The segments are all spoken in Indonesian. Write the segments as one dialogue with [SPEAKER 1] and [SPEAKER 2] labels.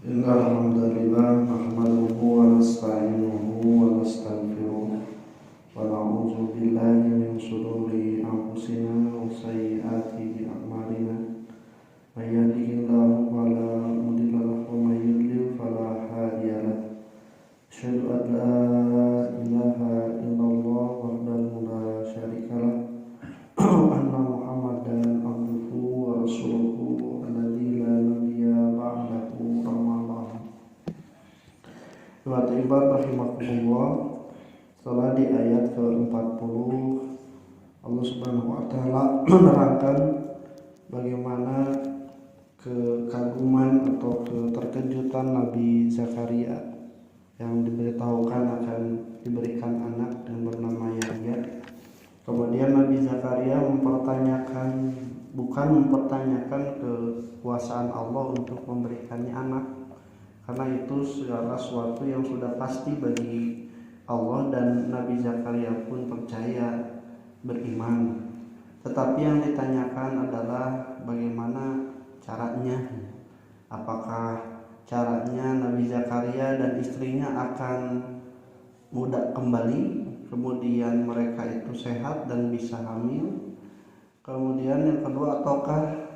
[SPEAKER 1] Innal hamdalillah nahmaduhu wa nasta'inuhu wa nastaghfiruh wa na'udzu billahi min shururi anfusina wa sayyiati a'malina. May yahdihillahu fala mudilla lahu wa may yudlil fala hadiya lahu. Asyhadu an la ilaha illallah wahdahu la syarika lahu wa anna Muhammadan abduhu wa rasuluhu alladzi la nabiyya ba'dahu. Ibad rahimakumullah. Setelah di ayat ke-40 Allah Subhanahu wa taala menerangkan bagaimana kekaguman atau keterkejutan Nabi Zakaria yang diberitahukan akan diberikan anak yang bernama Yahya. Kemudian Nabi Zakaria bukan mempertanyakan kekuasaan Allah untuk memberikannya anak, karena itu segala sesuatu yang sudah pasti bagi Allah dan Nabi Zakaria pun percaya, beriman. Tetapi yang ditanyakan adalah bagaimana caranya. Apakah caranya Nabi Zakaria dan istrinya akan muda kembali, kemudian mereka itu sehat dan bisa hamil. Kemudian yang kedua, ataukah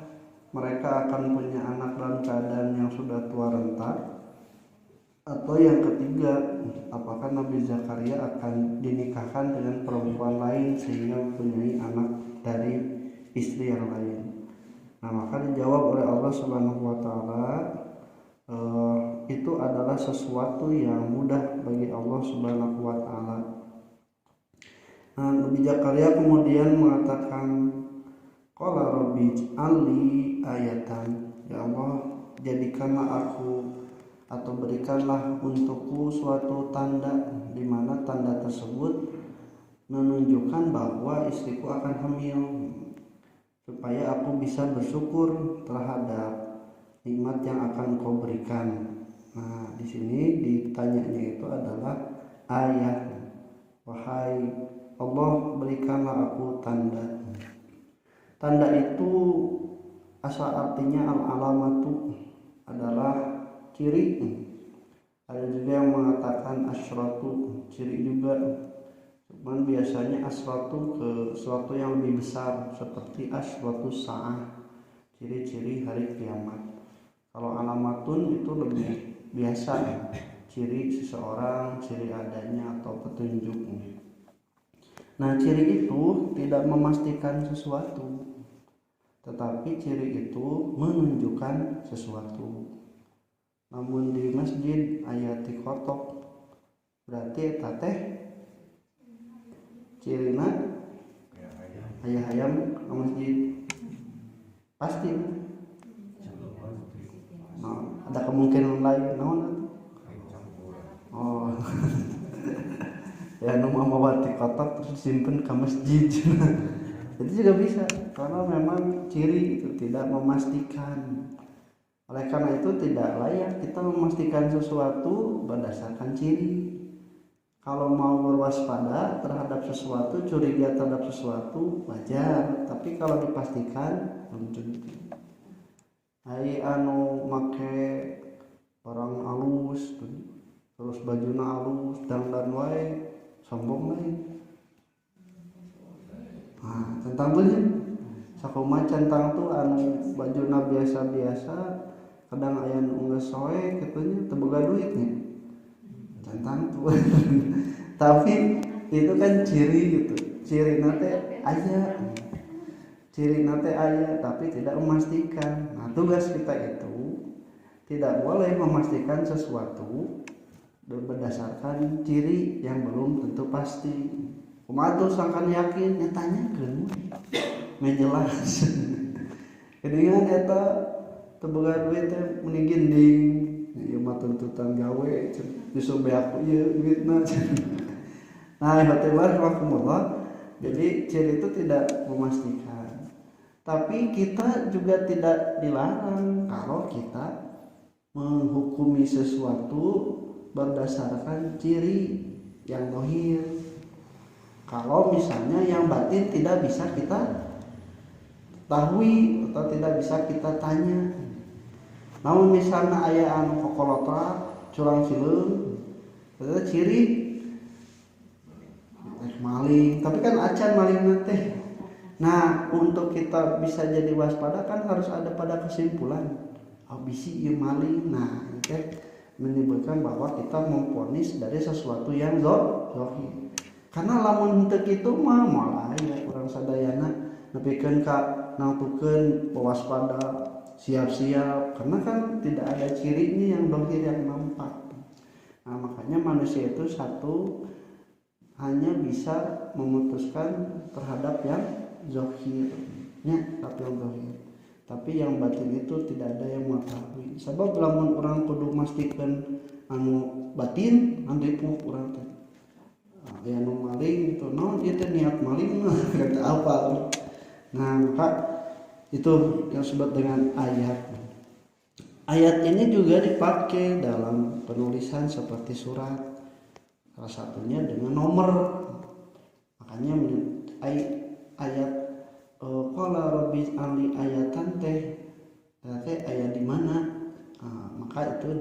[SPEAKER 1] mereka akan punya anak dalam keadaan yang sudah tua renta. Atau yang ketiga, apakah Nabi Zakaria akan dinikahkan dengan perempuan lain sehingga mempunyai anak dari istri yang lain. Nah, maka dijawab oleh Allah Subhanahu wa taala, itu adalah sesuatu yang mudah bagi Allah Subhanahu wa taala. Nah, Nabi Zakaria kemudian mengatakan, qala rabbi ij'alli ayatan, ya Allah, jadikanlah aku atau berikanlah untukku suatu tanda, di mana tanda tersebut menunjukkan bahwa istriku akan hamil, supaya aku bisa bersyukur terhadap nikmat yang akan kau berikan. Nah, di sini ditanyanya itu adalah ayat, wahai Allah, berikanlah aku tanda. Tanda itu asal artinya al-alamatu, adalah ciri. Ada juga yang mengatakan asyratu, ciri juga. Cuman biasanya asyratu ke sesuatu yang lebih besar, seperti asyratu sa'ah, ciri-ciri hari kiamat. Kalau alamatun itu lebih biasa, ciri seseorang, ciri adanya atau petunjuk. Nah, ciri itu tidak memastikan sesuatu, tetapi ciri itu menunjukkan sesuatu. Namun di masjid ayati kotok, berarti eta teh cirina aya hayam ke masjid pasti. Nah, ada kemungkinan lain naon? Oh. Ya nu mamawati kotok terus simpen ke masjid. Itu juga bisa, karena memang ciri itu tidak memastikan. Oleh karena itu tidak layak kita memastikan sesuatu berdasarkan ciri. Kalau mau berwaspada terhadap sesuatu, curiga terhadap sesuatu, wajar. Tapi kalau dipastikan, belum tentu. Hai anu make barang alus, terus bajuna alus, dandan wae, sombong wae. Nah, tentang bener. Sakumaha centang tuh anu bajuna biasa-biasa, kadang aya nu geus soe kitu teu boga duitnya. Centang tuh. Tapi itu kan ciri gitu. Cirina teh aya. Cirina teh aya tapi tidak memastikan. Nah, tugas kita itu tidak boleh memastikan sesuatu berdasarkan ciri yang belum tentu pasti. Kumaha tuh sangkan yakin, nyatanyakeun meh jelas. Keningan eta teu boga duit teh meni gending, ieu mah tuntutan gawe justru be aku ieu duitna. Nah, hatibar rahimakumullah. Jadi ciri itu tidak memastikan. Tapi kita juga tidak dilarang kalau kita menghukumi sesuatu berdasarkan ciri yang zahir. Kalau misalnya yang batin tidak bisa kita ketahui atau tidak bisa kita tanya. Namun misalnya aya anu kokolotra curang cileung eta ciri maling, tapi kan acan maling teh. Nah, untuk kita bisa jadi waspada kan harus ada pada kesimpulan. Bisi ieu maling. Nah, teh menyebutkan bahwa kita memvonis dari sesuatu yang zahir. Karena lamun henteu kitu mah moal aya urang sadayana nepikeun ka nangtukeun waspada, siap-siap, karena kan tidak ada cirinya yang zahir yang nampak. Nah, makanya manusia itu satu hanya bisa memutuskan terhadap yang zahirnya, tapi yang batin itu tidak ada yang mengetahui. Sebab lamun orang kudu mastikeun anu batin anu dipuk urang teh aya nu maling itu naon ieu teh niat maling mah kata apa. Nah, maka itu yang disebut dengan ayat. Ayat ini juga dipakai dalam penulisan seperti surat, salah satunya dengan nomor. Makanya ayat qala rabbi ali ayatan teh ayat di mana, maka itu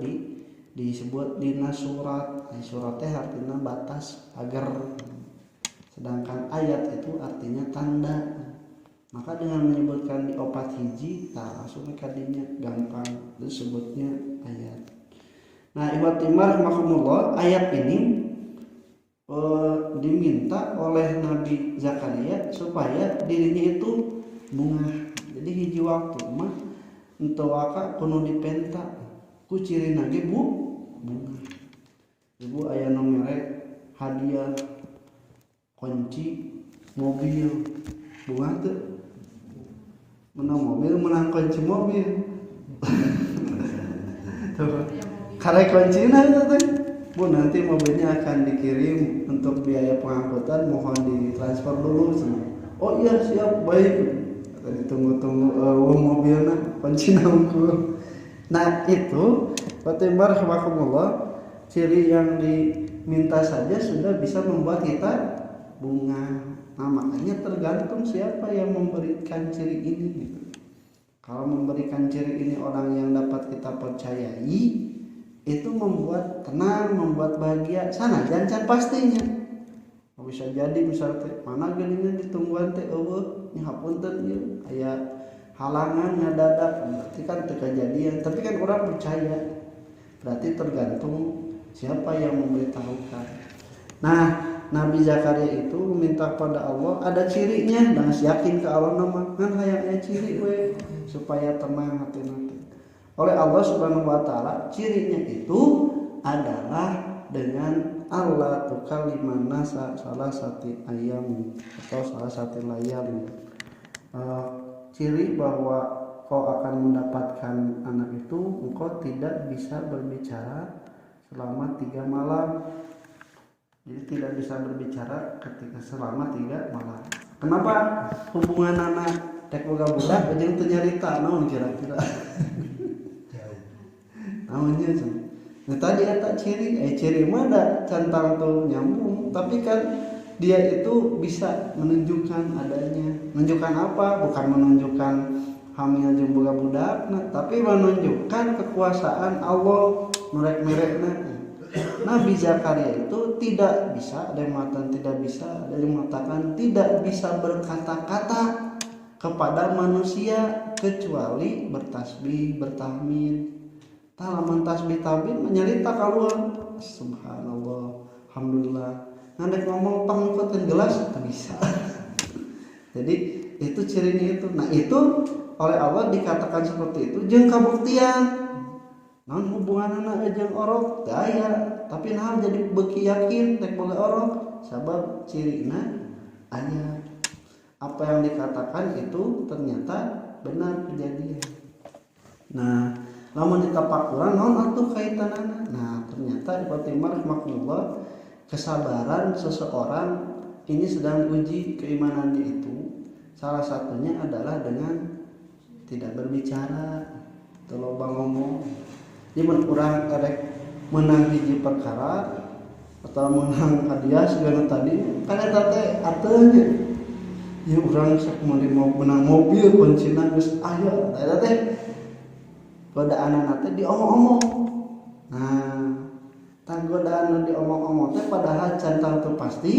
[SPEAKER 1] disebut dina surat. Surat teh artinya batas agar, sedangkan ayat itu artinya tanda. Maka dengan menyebutkan di opat hiji, langsung kadinya gampang disebutnya ayat. Nah, ikhwat timar rahimakumullah, ayat ini diminta oleh Nabi Zakaria supaya dirinya itu bunga. Jadi hiji waktu mah ento waka kudu dipenta ku cirina ge bunga. Ibu aya nu mere hadiah kunci mobil bunga teu menang mobil menang kunci mobil karek kuncina itu teh Bu, nanti mobilnya akan dikirim untuk biaya pengangkutan, mohon ditransfer dulu. Oh iya siap, baik. Ditunggu-tunggu mobilnya kunci nangkul. Nah itu Fatimah rahimakumullah, ciri yang diminta saja sudah bisa membuat kita bunga. Nah makanya tergantung siapa yang memberikan ciri ini gitu. Kalau memberikan ciri ini orang yang dapat kita percayai, itu membuat tenang, membuat bahagia. Sana jangan pastinya. Bisa jadi misalnya mana geuningan ditungguan teh eueuh nya hapunten ieu aya halangan ngadadak, berarti kan teu kejadian. Tapi kan orang percaya. Berarti tergantung siapa yang memberitahukan. Nah, Nabi Zakaria itu meminta pada Allah ada cirinya dan yakin ke Allah nama kan hayangnya ciri we supaya tenang hati nanti. Oleh Allah Subhanahu wa taala cirinya itu adalah dengan Allah tukaliman nasa salah satu ayam atau salah satu layar. Ciri bahwa kau akan mendapatkan anak itu, engkau tidak bisa berbicara selama 3 malam. Jadi tidak bisa berbicara ketika selama 3 malam. Kenapa hubungan anak tek boga budak jeung teu nyarita naon kira-kira? Naonnya cenah. Nah tadi eta ciri mah da cantang tuh nyambung, tapi kan dia itu bisa menunjukkan adanya. Menunjukkan apa? Bukan menunjukkan hamil jeung boga budakna, tapi menunjukkan kekuasaan Allah merek-merekna. Nabi Zakaria itu tidak bisa, ada yang mengatakan tidak bisa, ada yang mengatakan tidak bisa berkata-kata kepada manusia kecuali bertasbih, bertahmid. Talaman tasbih tahmid menyerita keluar subhanallah, alhamdulillah. Nandek ngomong pangkeun gelas tak bisa. Jadi itu cirinya itu. Nah itu oleh Allah dikatakan seperti itu jeung kabuktian. Naon hubungan anak jeung orok daya, tapi nah jadi beuki yakin tek boga orok sabab cirina aya. Apa yang dikatakan itu ternyata benar kejadian. Nah, lamun ditapakuran naon atuh kaitanana. Nah, ternyata Fatimah rahimakumullah kesabaran seseorang ini sedang uji keimanannya itu. Salah satunya adalah dengan tidak berbicara, teu loba ngomong. Jadi urang erek menang hiji perkara atau menang hadiah segala tadi kan eta teh arteunya ya urang sok mau menang mobil kuncina geus aya eta teh godaanana teh diomong-omong. Nah, tang godaan diomong-omong teh padahal cantang teu pasti,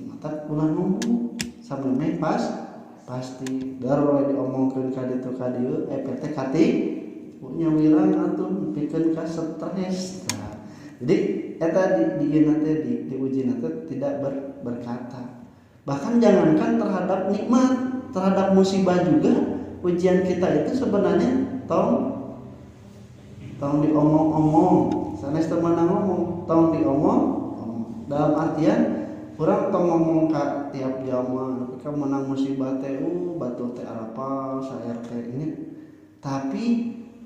[SPEAKER 1] mata ulah ngomong. Samemeh pasti daroe diomongkeun ka ditu ka dieu PT kati punya wirang atuh pikeun ka stres. Nah, jadi eta di uji teh tidak berkata. Bahkan jangankan terhadap nikmat, terhadap musibah juga ujian kita itu sebenarnya tong diomong-omong. Sanes teu meunang ngomong, tong diomong. Dalam artian urang tong ngomong ka tiap jalma ketika menang musibah teh batu teh arapal saer teh ini. Tapi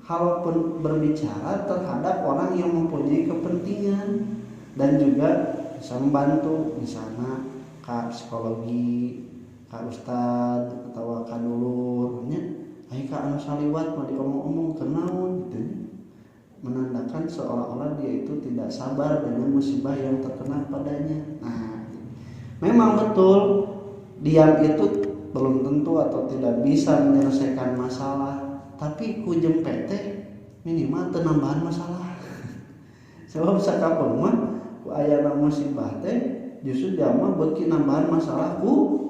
[SPEAKER 1] kalaupun berbicara terhadap orang yang mempunyai kepentingan dan juga bisa membantu, misalnya ka psikologi, ka ustad atau ka dulur nya, ai ka anu saliwat mah diomong-omong kenaon gitu. Menandakan seolah-olah dia itu tidak sabar dengan musibah yang terkena padanya. Nah, memang betul diam itu belum tentu atau tidak bisa menyelesaikan masalah, tapi ku jempet teh minimal teu nambahan masalah. Sebab sakapeung mah ku ayana musibah teh justru dia mah beuki nambahan masalah ku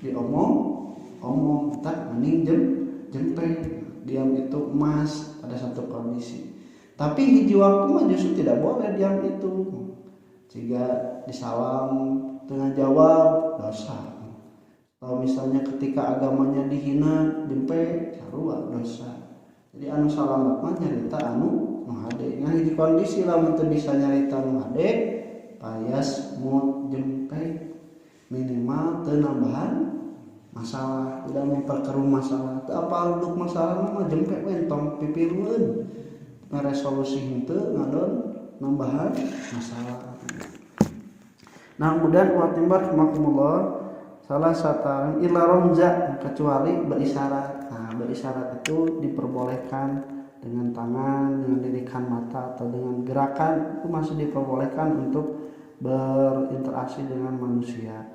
[SPEAKER 1] diomong tak mending jempet. Diam itu emas pada satu kondisi. Tapi hiji waktu mah justru tidak boleh diam itu. Jika disalam dengan jawab dosa. Kalau misalnya ketika agamanya dihina jempe sarua dosa. Jadi anu salamet mah nyarita anu hade. Nah hiji kondisi lamun teu bisa nyarita anu hade payas mood jempe minimal teu nambahan masalah, tidak memperkeruh masalah. Teu apal duduk masalah mah jempe we tong pipirueun. Resolusi henteu ngadon nambahan masalah. Nah, kemudian watimbar rahimakumullah salah satu illa romza kecuali berisyarat. Nah, berisyarat itu diperbolehkan dengan tangan, dengan lirikan mata atau dengan gerakan itu masih diperbolehkan untuk berinteraksi dengan manusia.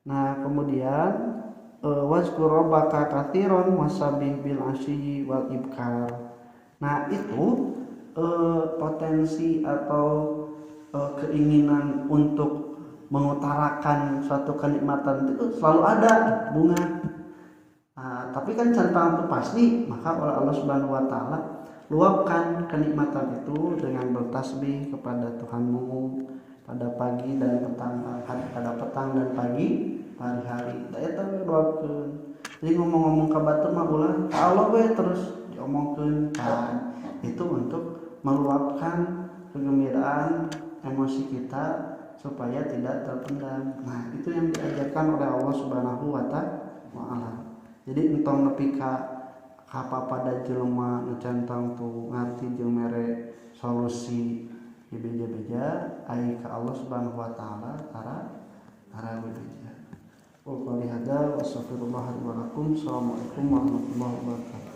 [SPEAKER 1] Nah, kemudian wazkur rabbaka katsiran wasabih bil asyi wal ibkar. Nah itu potensi atau keinginan untuk mengutarakan suatu kenikmatan itu selalu ada bunga. Nah, tapi kan cantang itu pasti, maka oleh Allah Subhanahu Wa Taala luapkan kenikmatan itu dengan bertasbih kepada Tuhanmu pada pagi dan petang, pada petang dan pagi hari. Daya tahu luapkan. Jadi ngomong-ngomong ke batur mah ulah Allah we terus diomongkeun kan itu untuk meluapkan kegembiraan emosi kita supaya tidak terpendam. Nah itu yang diajarkan oleh Allah Subhanahu Wa Taala. Jadi entong nepi ka pada jelema nu cantang tu ngarti jeung mere solusi beja-beja ai ka Allah Subhanahu Wa Taala ara beja. Wa qali hada wa astaghfirullah wa lakum. Assalamualaikum warahmatullahi wabarakatuh.